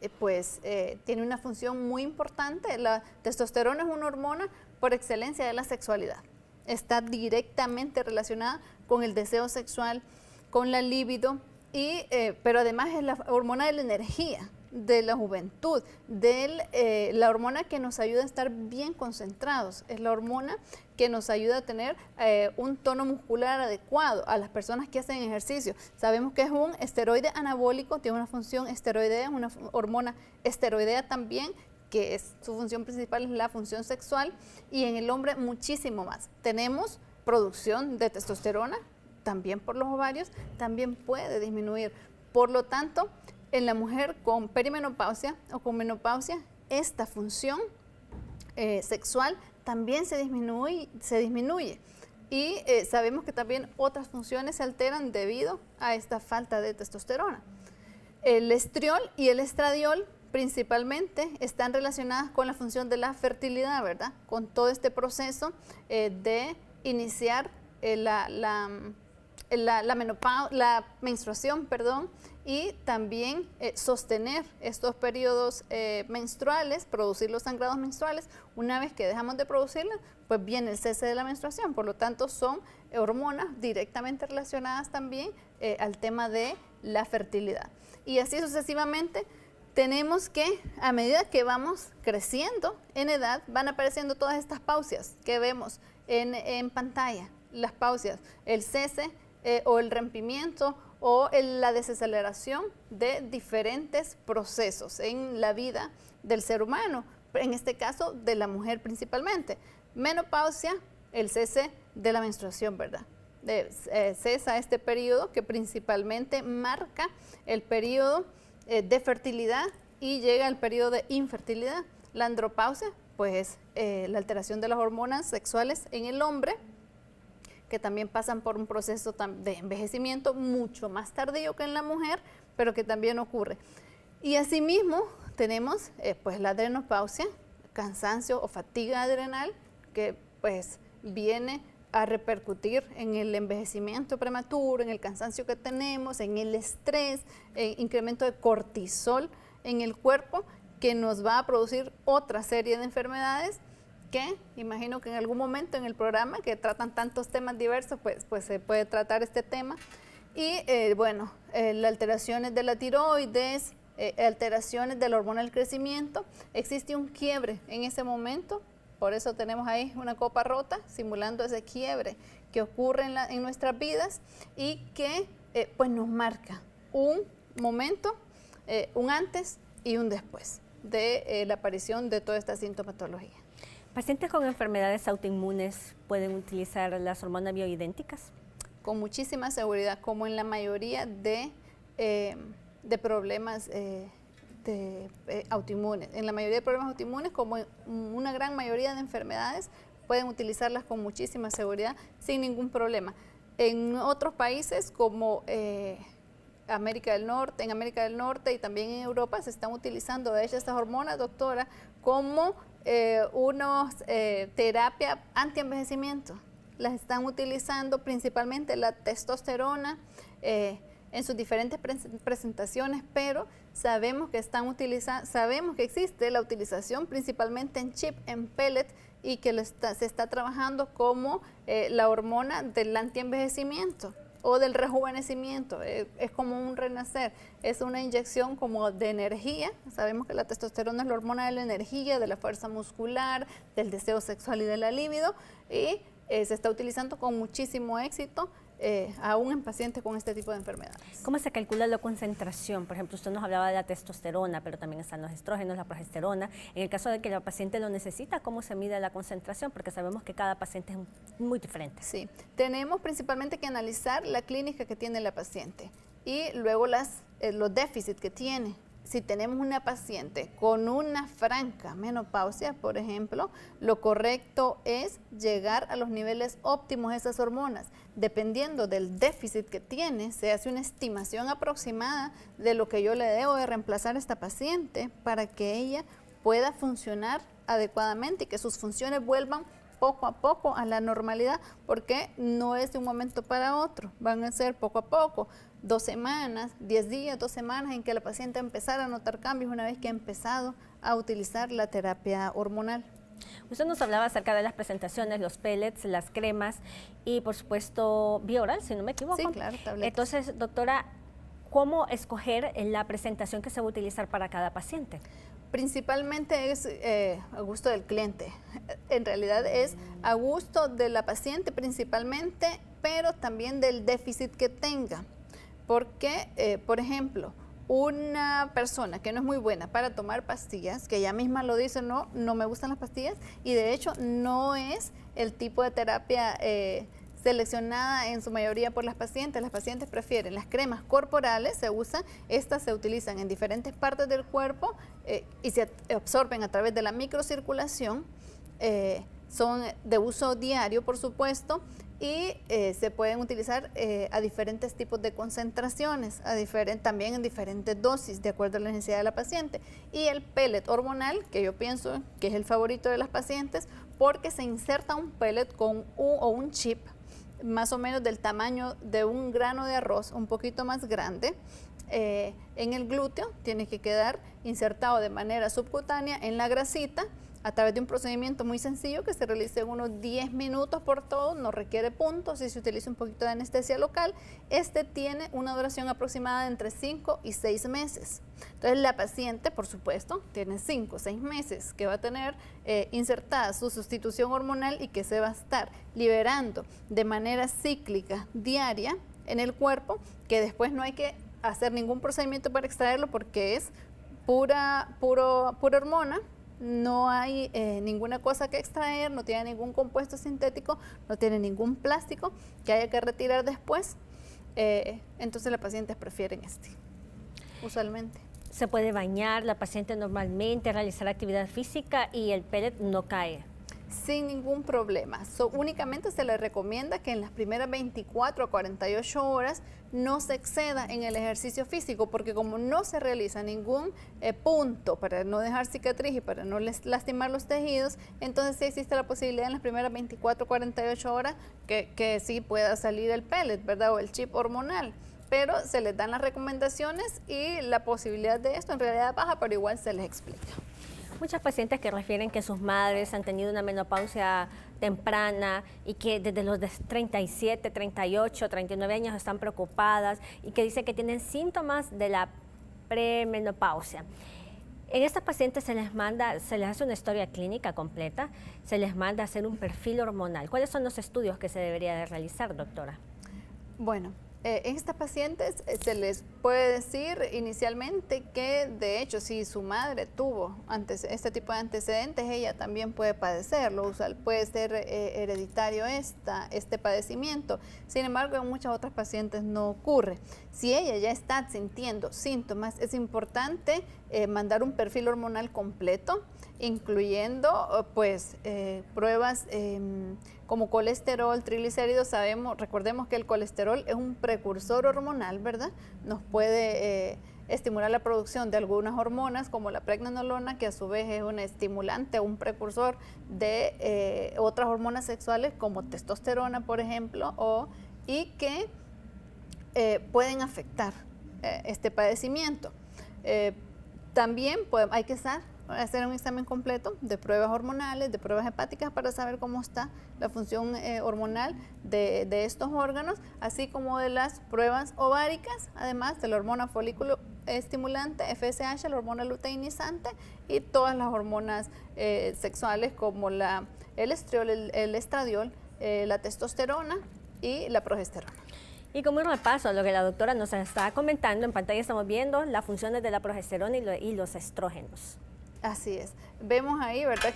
tiene una función muy importante. La testosterona es una hormona por excelencia de la sexualidad. Está directamente relacionada con el deseo sexual, con la libido, pero además es la hormona de la energía, de la juventud, la hormona que nos ayuda a estar bien concentrados, es la hormona que nos ayuda a tener un tono muscular adecuado a las personas que hacen ejercicio. Sabemos que es un esteroide anabólico, tiene una función esteroidea, es una hormona esteroidea también, que su función principal es la función sexual, y en el hombre muchísimo más. Tenemos producción de testosterona, también por los ovarios, también puede disminuir. Por lo tanto, en la mujer con perimenopausia o con menopausia, esta función sexual también se disminuye. Y sabemos que también otras funciones se alteran debido a esta falta de testosterona. El estriol y el estradiol principalmente están relacionadas con la función de la fertilidad, ¿verdad? Con todo este proceso de iniciar la menstruación, y también sostener estos periodos menstruales, producir los sangrados menstruales. Una vez que dejamos de producirla, pues viene el cese de la menstruación. Por lo tanto, son hormonas directamente relacionadas también al tema de la fertilidad. Y así sucesivamente, tenemos que, a medida que vamos creciendo en edad, van apareciendo todas estas pausas que vemos en pantalla. Las pausas, el cese o el rompimiento o la desaceleración de diferentes procesos en la vida del ser humano, en este caso de la mujer principalmente. Menopausia, el cese de la menstruación, ¿verdad? Cesa este periodo que principalmente marca el periodo de fertilidad y llega al periodo de infertilidad. La andropausia, pues la alteración de las hormonas sexuales en el hombre, que también pasan por un proceso de envejecimiento mucho más tardío que en la mujer, pero que también ocurre. Y asimismo tenemos pues la adrenopausia, cansancio o fatiga adrenal, que pues viene a repercutir en el envejecimiento prematuro, en el cansancio que tenemos, en el estrés, incremento de cortisol en el cuerpo, que nos va a producir otra serie de enfermedades que imagino que en algún momento en el programa, que tratan tantos temas diversos, pues se puede tratar este tema. Y las alteraciones de la tiroides, alteraciones de la hormona del crecimiento, existe un quiebre en ese momento, por eso tenemos ahí una copa rota, simulando ese quiebre que ocurre en nuestras vidas y que pues nos marca un momento, un antes y un después de la aparición de toda esta sintomatología. ¿Pacientes con enfermedades autoinmunes pueden utilizar las hormonas bioidénticas? Con muchísima seguridad, como en la mayoría de problemas autoinmunes. En la mayoría de problemas autoinmunes, como en una gran mayoría de enfermedades, pueden utilizarlas con muchísima seguridad, sin ningún problema. En otros países como América del Norte y también en Europa se están utilizando, de hecho, estas hormonas, doctora, como terapia anti-envejecimiento. Las están utilizando principalmente la testosterona en sus diferentes presentaciones, pero sabemos que sabemos que existe la utilización principalmente en chip, en pellet, y que se está trabajando como la hormona del antienvejecimiento o del rejuvenecimiento. Es como un renacer, es una inyección como de energía. Sabemos que la testosterona es la hormona de la energía, de la fuerza muscular, del deseo sexual y de la libido, y se está utilizando con muchísimo éxito aún en pacientes con este tipo de enfermedades. ¿Cómo se calcula la concentración? Por ejemplo, usted nos hablaba de la testosterona, pero también están los estrógenos, la progesterona. En el caso de que la paciente lo necesita, ¿cómo se mide la concentración? Porque sabemos que cada paciente es muy diferente. Sí, tenemos principalmente que analizar la clínica que tiene la paciente y luego los déficits que tiene. Si tenemos una paciente con una franca menopausia, por ejemplo, lo correcto es llegar a los niveles óptimos de esas hormonas. Dependiendo del déficit que tiene, se hace una estimación aproximada de lo que yo le debo de reemplazar a esta paciente para que ella pueda funcionar adecuadamente y que sus funciones vuelvan poco a poco a la normalidad, porque no es de un momento para otro, van a ser poco a poco. 2 semanas, 10 días, 2 semanas en que la paciente empezara a notar cambios una vez que ha empezado a utilizar la terapia hormonal. Usted nos hablaba acerca de las presentaciones, los pellets, las cremas y, por supuesto, vía oral, si no me equivoco. Sí, claro, tabletas. Entonces, doctora, ¿cómo escoger la presentación que se va a utilizar para cada paciente? Principalmente es a gusto del cliente. En realidad es a gusto de la paciente principalmente, pero también del déficit que tenga. Porque, por ejemplo, una persona que no es muy buena para tomar pastillas, que ella misma lo dice, no me gustan las pastillas, y de hecho no es el tipo de terapia seleccionada en su mayoría por las pacientes. Las pacientes prefieren las cremas corporales, estas se utilizan en diferentes partes del cuerpo y se absorben a través de la microcirculación, son de uso diario, por supuesto, y se pueden utilizar a diferentes tipos de concentraciones, también en diferentes dosis, de acuerdo a la necesidad de la paciente. Y el pellet hormonal, que yo pienso que es el favorito de las pacientes, porque se inserta un pellet con un chip, más o menos del tamaño de un grano de arroz, un poquito más grande, en el glúteo. Tiene que quedar insertado de manera subcutánea en la grasita, a través de un procedimiento muy sencillo que se realiza en unos 10 minutos por todo, no requiere puntos y se utiliza un poquito de anestesia local. Este tiene una duración aproximada de entre 5 y 6 meses. Entonces la paciente, por supuesto, tiene 5 o 6 meses que va a tener insertada su sustitución hormonal y que se va a estar liberando de manera cíclica diaria en el cuerpo, que después no hay que hacer ningún procedimiento para extraerlo porque es pura hormona. No hay ninguna cosa que extraer, no tiene ningún compuesto sintético, no tiene ningún plástico que haya que retirar después. Entonces las pacientes prefieren usualmente. Se puede bañar la paciente normalmente, realizar actividad física y el pellet no cae. Sin ningún problema. Únicamente se le recomienda que en las primeras 24 a 48 horas no se exceda en el ejercicio físico, porque como no se realiza ningún punto para no dejar cicatriz y para no lastimar los tejidos, entonces sí existe la posibilidad en las primeras 24 a 48 horas que sí pueda salir el pellet, ¿verdad? O el chip hormonal. Pero se les dan las recomendaciones y la posibilidad de esto en realidad baja, pero igual se les explica. Muchas pacientes que refieren que sus madres han tenido una menopausia temprana y que desde los 37, 38, 39 años están preocupadas y que dicen que tienen síntomas de la premenopausia. En estas pacientes se les hace una historia clínica completa, se les manda a hacer un perfil hormonal. ¿Cuáles son los estudios que se debería de realizar, doctora? Bueno, En estas pacientes se les puede decir inicialmente que, de hecho, si su madre tuvo este tipo de antecedentes, ella también puede padecerlo, puede ser hereditario este padecimiento. Sin embargo, en muchas otras pacientes no ocurre. Si ella ya está sintiendo síntomas, es importante mandar un perfil hormonal completo, incluyendo pruebas como colesterol, triglicéridos. Recordemos que el colesterol es un precursor hormonal, ¿verdad? Nos puede estimular la producción de algunas hormonas como la pregnenolona, que a su vez es un estimulante, un precursor de otras hormonas sexuales como testosterona, por ejemplo, y que pueden afectar este padecimiento. También hay que hacer un examen completo de pruebas hormonales, de pruebas hepáticas para saber cómo está la función hormonal de estos órganos, así como de las pruebas ováricas, además de la hormona folículo estimulante, FSH, la hormona luteinizante y todas las hormonas sexuales como el estriol, el estradiol, la testosterona y la progesterona. Y como un repaso a lo que la doctora nos está comentando, en pantalla estamos viendo las funciones de la progesterona y los estrógenos. Así es. Vemos ahí, ¿verdad?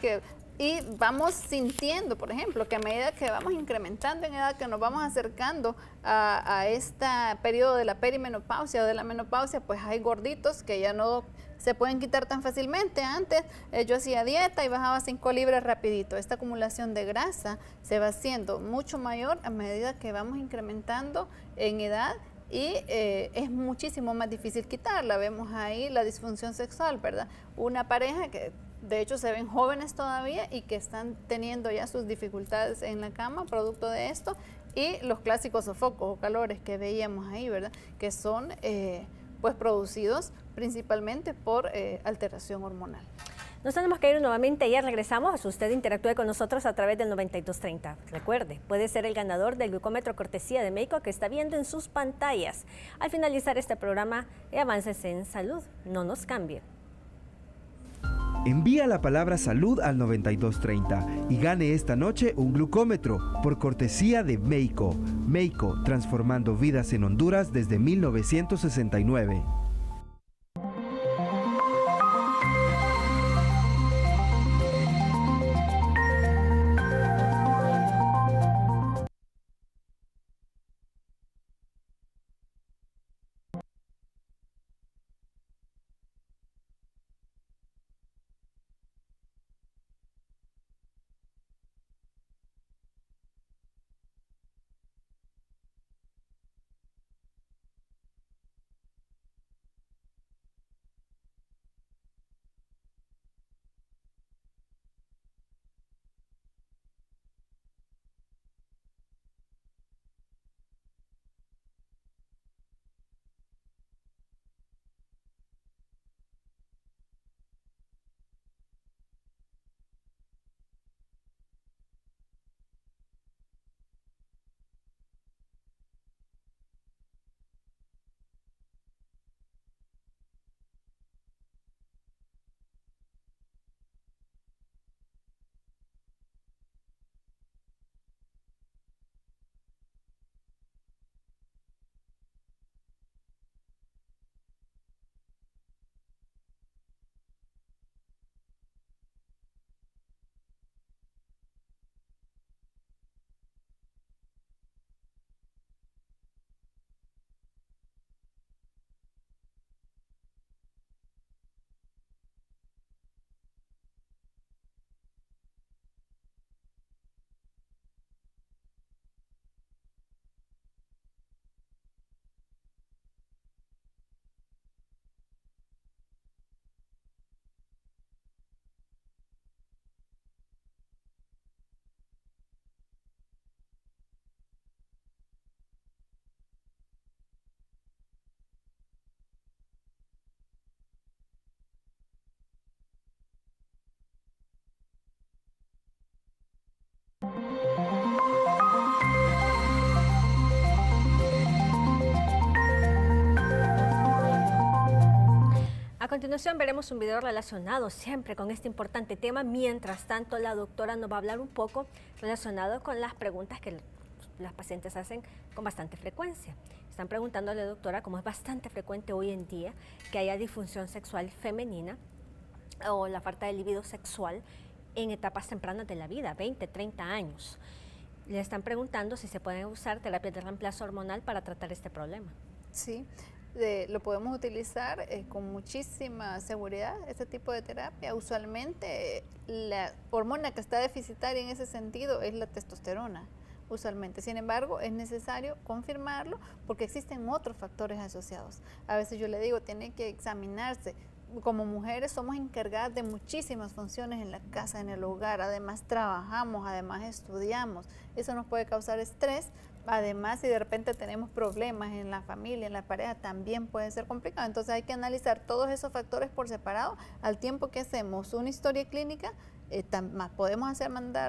Y vamos sintiendo, por ejemplo, que a medida que vamos incrementando en edad, que nos vamos acercando a este periodo de la perimenopausia o de la menopausia, pues hay gorditos que ya no se pueden quitar tan fácilmente. Antes yo hacía dieta y bajaba 5 libras rapidito. Esta acumulación de grasa se va haciendo mucho mayor a medida que vamos incrementando en edad y es muchísimo más difícil quitarla. Vemos ahí la disfunción sexual, ¿verdad? Una pareja que de hecho se ven jóvenes todavía y que están teniendo ya sus dificultades en la cama producto de esto, y los clásicos sofocos o calores que veíamos ahí, ¿verdad? Que son pues producidos principalmente por alteración hormonal. Nos tenemos que ir nuevamente, ya regresamos. Usted interactúe con nosotros a través del 9230. Recuerde, puede ser el ganador del glucómetro cortesía de Médico que está viendo en sus pantallas. Al finalizar este programa de Avances en Salud, no nos cambie. Envía la palabra salud al 9230 y gane esta noche un glucómetro por cortesía de Médico. Médico, transformando vidas en Honduras desde 1969. A continuación veremos un video relacionado siempre con este importante tema. Mientras tanto, la doctora nos va a hablar un poco relacionado con las preguntas que las pacientes hacen con bastante frecuencia. Están preguntándole, doctora, como es bastante frecuente hoy en día que haya disfunción sexual femenina o la falta de libido sexual en etapas tempranas de la vida, 20, 30 años. Le están preguntando si se pueden usar terapias de reemplazo hormonal para tratar este problema. Sí, lo podemos utilizar con muchísima seguridad, este tipo de terapia. Usualmente la hormona que está deficitaria en ese sentido es la testosterona, usualmente. Sin embargo, es necesario confirmarlo porque existen otros factores asociados. A veces yo le digo, tiene que examinarse. Como mujeres somos encargadas de muchísimas funciones en la casa, en el hogar, además trabajamos, además estudiamos, eso nos puede causar estrés, además si de repente tenemos problemas en la familia, en la pareja, también puede ser complicado, entonces hay que analizar todos esos factores por separado, al tiempo que hacemos una historia clínica, podemos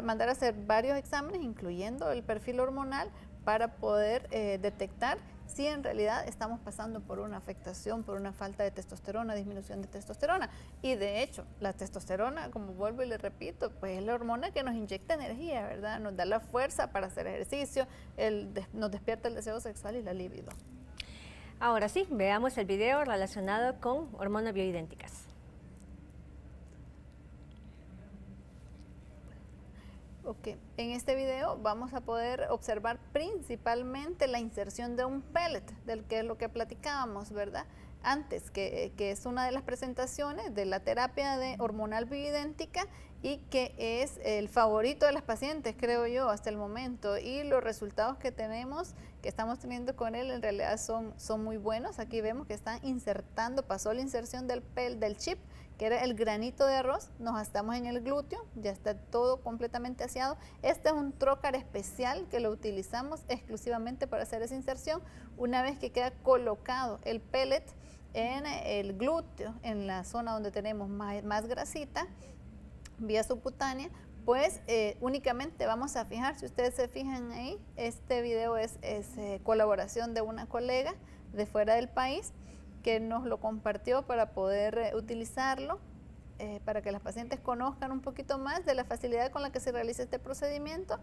mandar a hacer varios exámenes, incluyendo el perfil hormonal, para poder detectar si en realidad estamos pasando por una afectación, por una falta de testosterona, disminución de testosterona. Y de hecho, la testosterona, como vuelvo y le repito, pues es la hormona que nos inyecta energía, ¿verdad? Nos da la fuerza para hacer ejercicio, nos despierta el deseo sexual y la libido. Ahora sí, veamos el video relacionado con hormonas bioidénticas. Ok, en este video vamos a poder observar principalmente la inserción de un pellet, del que es lo que platicábamos, ¿verdad? Antes, que es una de las presentaciones de la terapia de hormonal bioidéntica y que es el favorito de las pacientes, creo yo, hasta el momento. Y los resultados que estamos teniendo con él, en realidad son muy buenos. Aquí vemos que están insertando, pasó la inserción del chip, que era el granito de arroz, nos estamos en el glúteo, ya está todo completamente aseado. Este es un trocar especial que lo utilizamos exclusivamente para hacer esa inserción. Una vez que queda colocado el pellet en el glúteo, en la zona donde tenemos más grasita, vía subcutánea, pues únicamente vamos a fijar, si ustedes se fijan ahí, este video es colaboración de una colega de fuera del país, que nos lo compartió para poder utilizarlo, para que las pacientes conozcan un poquito más de la facilidad con la que se realiza este procedimiento.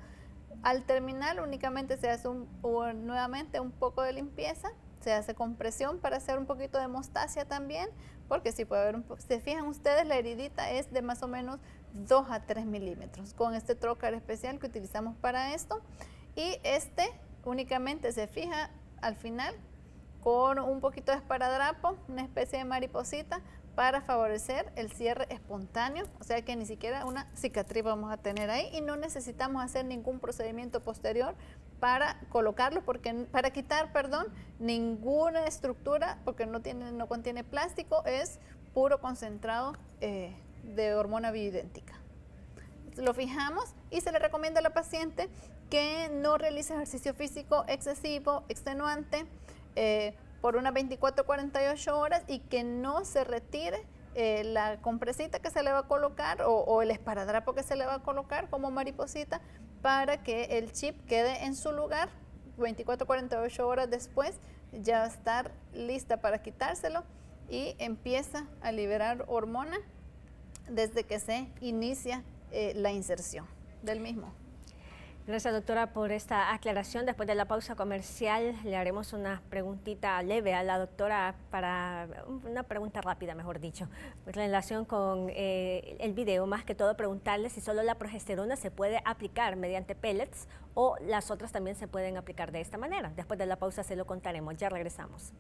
Al terminar únicamente se hace nuevamente un poco de limpieza, se hace compresión para hacer un poquito de hemostasia también, porque si puede haber se fijan ustedes, la heridita es de más o menos 2 a 3 milímetros, con este trocar especial que utilizamos para esto, y únicamente se fija al final con un poquito de esparadrapo, una especie de mariposita, para favorecer el cierre espontáneo, o sea que ni siquiera una cicatriz vamos a tener ahí y no necesitamos hacer ningún procedimiento posterior para colocarlo, para quitar ninguna estructura, porque no contiene plástico, es puro concentrado de hormona bioidéntica. Lo fijamos y se le recomienda a la paciente que no realice ejercicio físico excesivo, extenuante, por unas 24 48 horas, y que no se retire la compresita que se le va a colocar o el esparadrapo que se le va a colocar como mariposita, para que el chip quede en su lugar. 24 48 horas después ya va a estar lista para quitárselo y empieza a liberar hormona desde que se inicia la inserción del mismo. Gracias, doctora, por esta aclaración. Después de la pausa comercial le haremos una preguntita leve a la doctora, para una pregunta rápida, mejor dicho, en relación con el video. Más que todo preguntarle si solo la progesterona se puede aplicar mediante pellets o las otras también se pueden aplicar de esta manera. Después de la pausa se lo contaremos. Ya regresamos.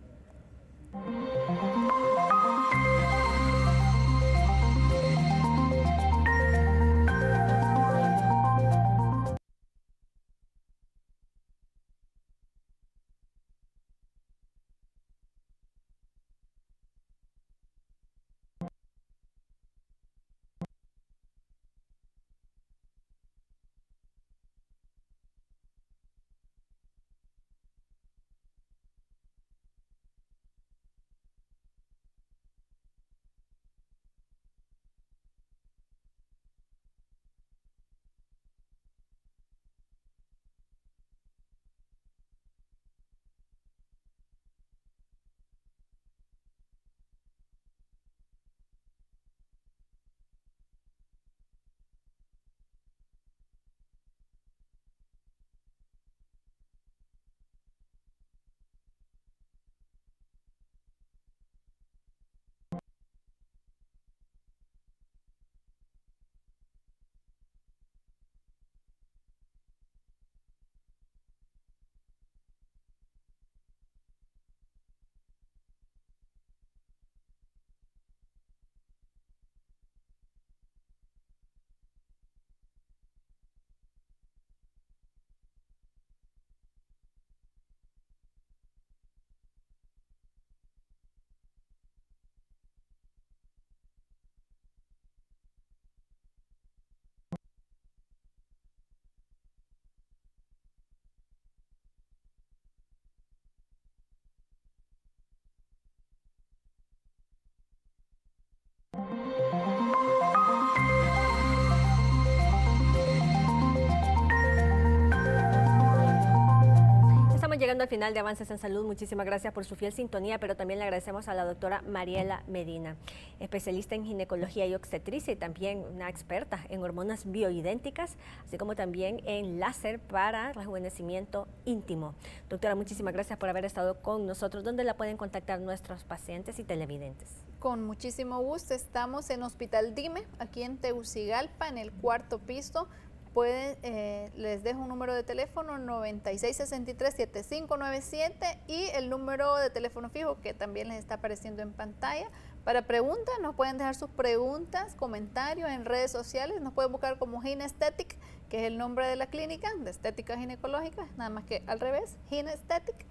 llegando al final de Avances en Salud. Muchísimas gracias por su fiel sintonía, pero también le agradecemos a la doctora Mariela Medina, especialista en ginecología y obstetricia y también una experta en hormonas bioidénticas, así como también en láser para rejuvenecimiento íntimo. Doctora, muchísimas gracias por haber estado con nosotros. ¿Dónde la pueden contactar nuestros pacientes y televidentes? Con muchísimo gusto. Estamos en Hospital Dime, aquí en Tegucigalpa, en el 4º piso. Les dejo un número de teléfono 9663-7597 y el número de teléfono fijo que también les está apareciendo en pantalla. Para preguntas, nos pueden dejar sus preguntas, comentarios en redes sociales. Nos pueden buscar como Ginestetic, que es el nombre de la clínica de estética ginecológica, nada más que al revés, Ginestetic.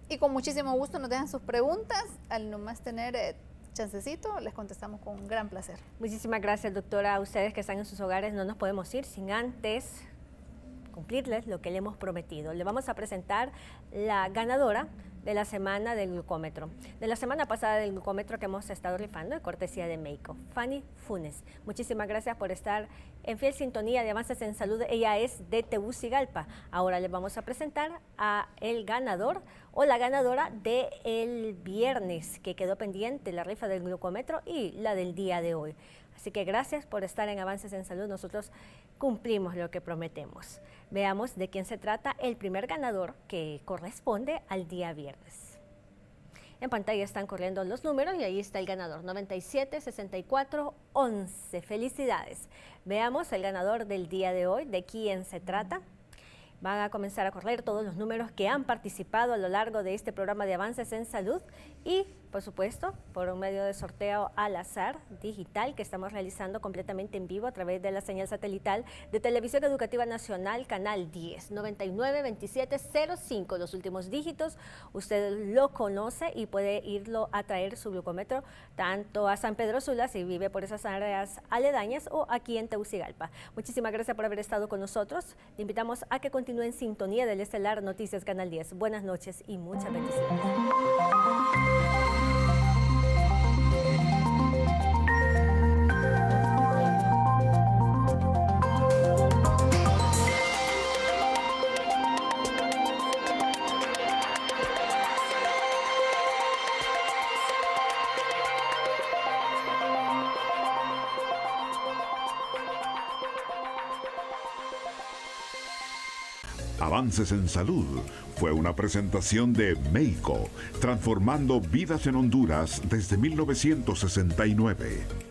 Y con muchísimo gusto nos dejan sus preguntas. Al nomás tener chancecito, les contestamos con gran placer. Muchísimas gracias, doctora. A ustedes que están en sus hogares no nos podemos ir sin antes cumplirles lo que le hemos prometido. Le vamos a presentar la ganadora de la semana del glucómetro. De la semana pasada del glucómetro que hemos estado rifando de cortesía de Meico, Fanny Funes. Muchísimas gracias por estar en fiel sintonía de Avances en Salud. Ella es de Tegucigalpa. Ahora les vamos a presentar a el ganador o la ganadora del viernes que quedó pendiente, la rifa del glucómetro y la del día de hoy. Así que gracias por estar en Avances en Salud. Nosotros cumplimos lo que prometemos. Veamos de quién se trata el primer ganador que corresponde al día viernes. En pantalla están corriendo los números y ahí está el ganador, 976411. Felicidades. Veamos el ganador del día de hoy, de quién se trata. Van a comenzar a correr todos los números que han participado a lo largo de este programa de Avances en Salud y, por supuesto, por un medio de sorteo al azar digital que estamos realizando completamente en vivo a través de la señal satelital de Televisión Educativa Nacional, Canal 10, 992705. Los últimos dígitos, usted lo conoce y puede irlo a traer su glucómetro tanto a San Pedro Sula, si vive por esas áreas aledañas, o aquí en Tegucigalpa. Muchísimas gracias por haber estado con nosotros. Le invitamos a que continúe en sintonía del Estelar Noticias Canal 10. Buenas noches y muchas bendiciones. Avances en Salud fue una presentación de Meico, transformando vidas en Honduras desde 1969.